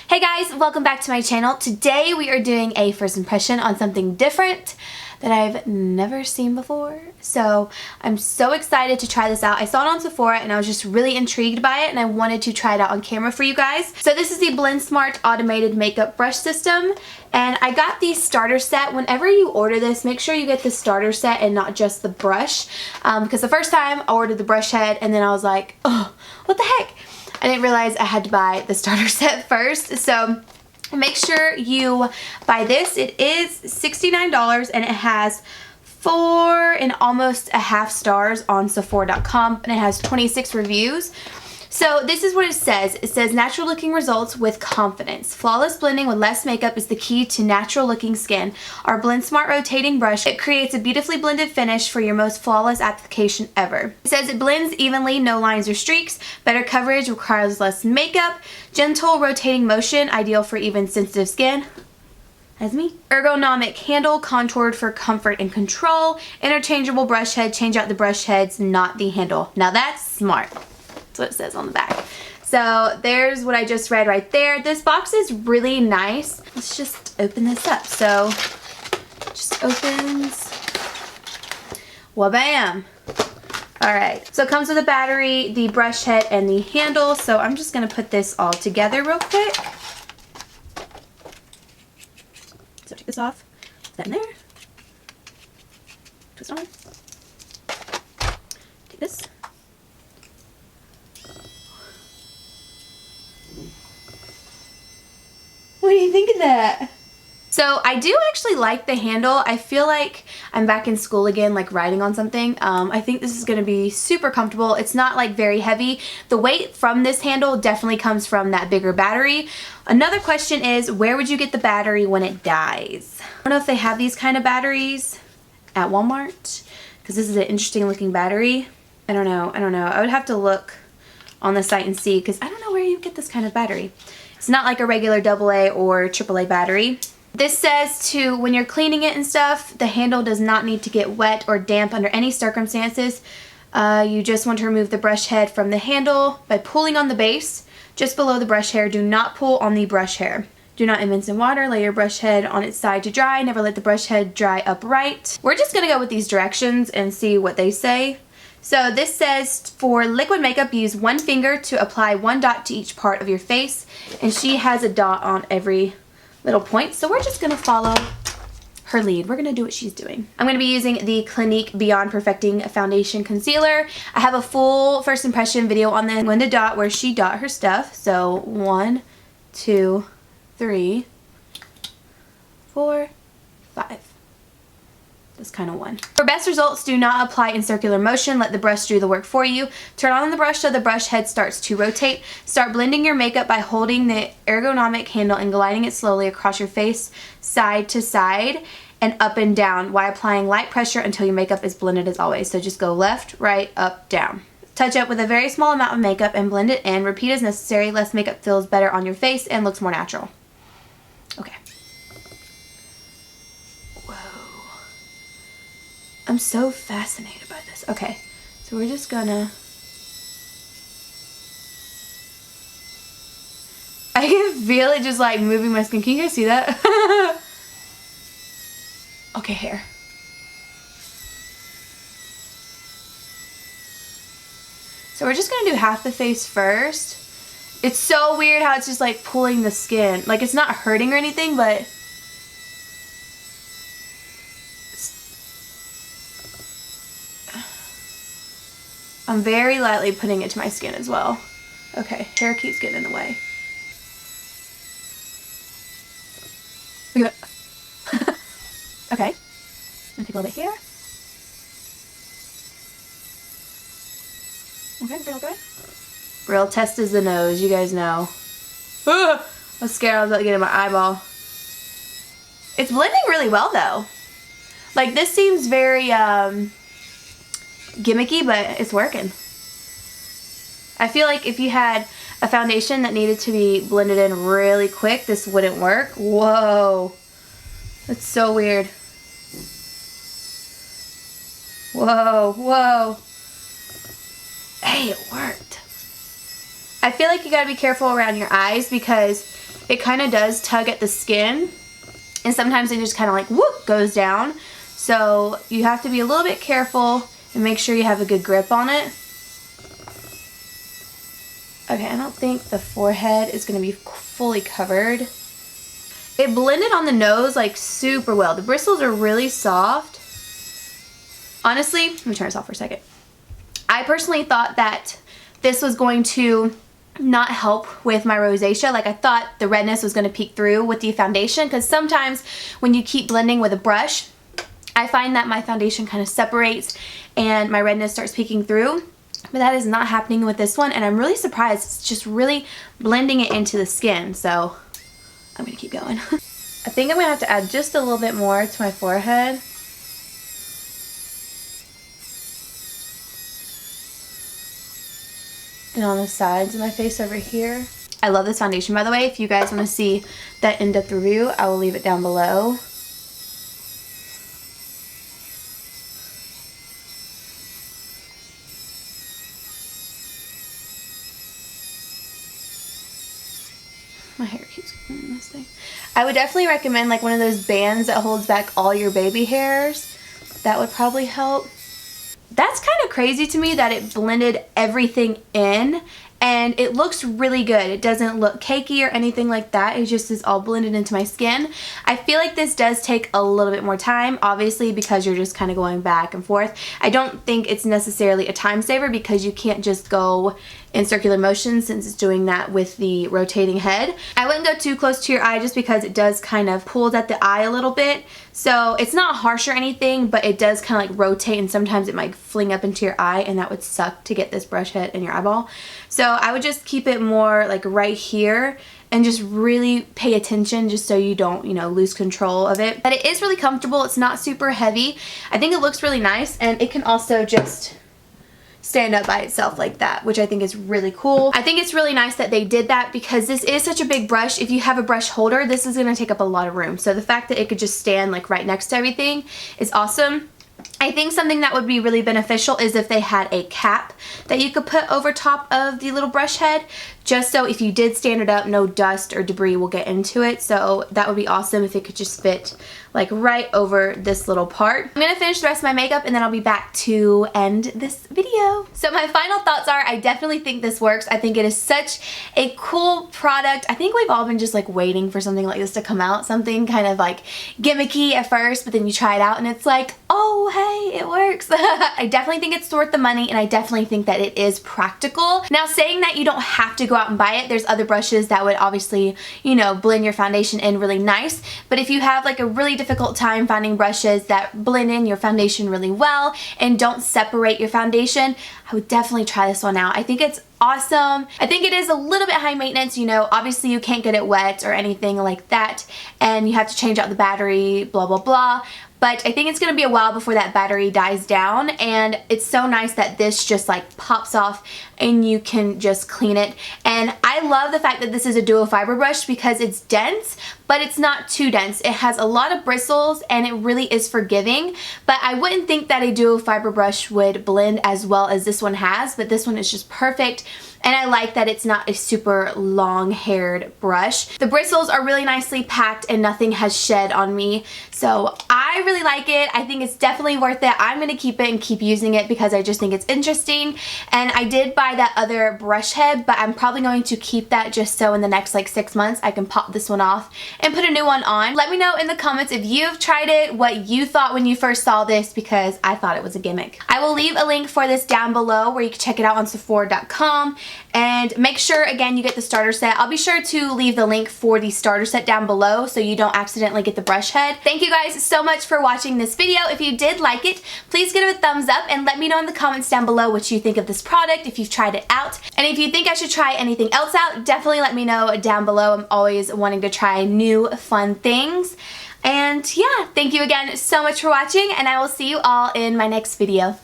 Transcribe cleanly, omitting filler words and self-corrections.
Hey guys, welcome back to my channel. Today we are doing a first impression on something different that I've never seen before. So I'm so excited to try this out. I saw it on Sephora and I was just really intrigued by it and I wanted to try it out on camera for you guys. So this is the Blend Smart Automated Makeup Brush System and I got the starter set. Whenever you order this, make sure you get the starter set and not just the brush because the first time I ordered the brush head and then I was like, oh, what the heck? I didn't realize I had to buy the starter set first, so make sure you buy this. It is $69 and it has 4 and almost a half stars on Sephora.com and it has 26 reviews. So this is what it says. It says natural looking results with confidence. Flawless blending with less makeup is the key to natural looking skin. Our Blend Smart rotating brush, it creates a beautifully blended finish for your most flawless application ever. It says it blends evenly, no lines or streaks. Better coverage requires less makeup. Gentle rotating motion, ideal for even sensitive skin. As me. Ergonomic handle, contoured for comfort and control. Interchangeable brush head, change out the brush heads, not the handle. Now that's smart. That's what it says on the back. So there's what I just read right there. This box is really nice. Let's just open this up. So it just opens. Wha-bam. Alright, so it comes with a battery, the brush head, and the handle. So I'm just going to put this all together real quick. So take this off, put that in there, twist on, take this. What do you think of that? So I do actually like the handle. I feel like I'm back in school again, like writing on something. I think this is going to be super comfortable. It's not like very heavy. The weight from this handle definitely comes from that bigger battery. Another question is, where would you get the battery when it dies? I don't know if they have these kind of batteries at Walmart because this is an interesting looking battery. I don't know. I would have to look on the site and see because I don't know where you get this kind of battery. It's not like a regular AA or AAA battery. This says when you're cleaning it and stuff, the handle does not need to get wet or damp under any circumstances. You just want to remove the brush head from the handle by pulling on the base just below the brush hair. Do not pull on the brush hair. Do not immerse in water. Lay your brush head on its side to dry. Never let the brush head dry upright. We're just going to go with these directions and see what they say. So this says for liquid makeup, use one finger to apply one dot to each part of your face. And she has a dot on every little point. So we're just going to follow her lead. We're going to do what she's doing. I'm going to be using the Clinique Beyond Perfecting Foundation Concealer. I have a full first impression video on the Linda dot where she dot her stuff. So 1, 2, 3, 4, 5. This kind of one. For best results, do not apply in circular motion. Let the brush do the work for you. Turn on the brush so the brush head starts to rotate. Start blending your makeup by holding the ergonomic handle and gliding it slowly across your face, side to side, and up and down while applying light pressure until your makeup is blended as always. So just go left, right, up, down. Touch up with a very small amount of makeup and blend it in. Repeat as necessary. Less makeup feels better on your face and looks more natural. Okay. I'm so fascinated by this. Okay, so we're just gonna... I can feel it just like moving my skin. Can you guys see that? Okay, hair. So we're just gonna do half the face first. It's so weird how it's just like pulling the skin. Like it's not hurting or anything, but... I'm very lightly putting it to my skin as well. Okay, hair keeps getting in the way. Look at that. Okay, I'm gonna take a little bit here. Okay, real good. Real test is the nose, you guys know. I was scared I was about to get in my eyeball. It's blending really well though. Like this seems very, gimmicky, but it's working. I feel like if you had a foundation that needed to be blended in really quick, this wouldn't work. Whoa. That's so weird. Whoa, whoa. Hey, it worked. I feel like you gotta be careful around your eyes because it kind of does tug at the skin, and sometimes it just kind of like whoop goes down. So you have to be a little bit careful and make sure you have a good grip on it. Okay, I don't think the forehead is going to be fully covered. It blended on the nose like super well. The bristles are really soft. Honestly, let me turn this off for a second. I personally thought that this was going to not help with my rosacea. Like, I thought the redness was going to peek through with the foundation, because sometimes when you keep blending with a brush, I find that my foundation kind of separates and my redness starts peeking through. But that is not happening with this one, and I'm really surprised. It's just really blending it into the skin, so I'm going to keep going. I think I'm going to have to add just a little bit more to my forehead. And on the sides of my face over here. I love this foundation, by the way. If you guys want to see that in-depth review, I will leave it down below. My hair keeps going in this thing. I would definitely recommend like one of those bands that holds back all your baby hairs. That would probably help. That's kind of crazy to me that it blended everything in, and it looks really good. It doesn't look cakey or anything like that. It just is all blended into my skin. I feel like this does take a little bit more time, obviously, because you're just kind of going back and forth. I don't think it's necessarily a time saver because you can't just go in circular motion since it's doing that with the rotating head. I wouldn't go too close to your eye just because it does kind of pull at the eye a little bit. So it's not harsh or anything, but it does kind of like rotate, and sometimes it might fling up into your eye, and that would suck to get this brush head in your eyeball. So I would just keep it more like right here and just really pay attention just so you don't, you know, lose control of it. But it is really comfortable. It's not super heavy. I think it looks really nice, and it can also just stand up by itself like that, which I think is really cool. I think it's really nice that they did that because this is such a big brush. If you have a brush holder, this is going to take up a lot of room. So the fact that it could just stand like right next to everything is awesome. I think something that would be really beneficial is if they had a cap that you could put over top of the little brush head, just so if you did stand it up, no dust or debris will get into it. So that would be awesome if it could just fit like right over this little part. I'm gonna finish the rest of my makeup and then I'll be back to end this video. So my final thoughts are, I definitely think this works. I think it is such a cool product. I think we've all been just like waiting for something like this to come out, something kind of like gimmicky at first, but then you try it out and it's like, oh hey, it works. I definitely think it's worth the money, and I definitely think that it is practical. Now, saying that, you don't have to go out and buy it. There's other brushes that would obviously, you know, blend your foundation in really nice, but if you have like a really difficult time finding brushes that blend in your foundation really well and don't separate your foundation, I would definitely try this one out. I think it's awesome. I think it is a little bit high maintenance, you know, obviously you can't get it wet or anything like that, and you have to change out the battery, blah blah blah. But I think it's going to be a while before that battery dies down, and it's so nice that this just like pops off and you can just clean it. And I love the fact that this is a dual fiber brush because it's dense, but it's not too dense. It has a lot of bristles and it really is forgiving, but I wouldn't think that a dual fiber brush would blend as well as this one has, but this one is just perfect. And I like that it's not a super long-haired brush. The bristles are really nicely packed and nothing has shed on me. So I really like it. I think it's definitely worth it. I'm going to keep it and keep using it because I just think it's interesting. And I did buy that other brush head, but I'm probably going to keep that just so in the next like 6 months I can pop this one off and put a new one on. Let me know in the comments if you've tried it, what you thought when you first saw this, because I thought it was a gimmick. I will leave a link for this down below where you can check it out on Sephora.com. And make sure, again, you get the starter set. I'll be sure to leave the link for the starter set down below so you don't accidentally get the brush head. Thank you guys so much for watching this video. If you did like it, please give it a thumbs up and let me know in the comments down below what you think of this product, if you've tried it out. And if you think I should try anything else out, definitely let me know down below. I'm always wanting to try new fun things. And yeah, thank you again so much for watching, and I will see you all in my next video.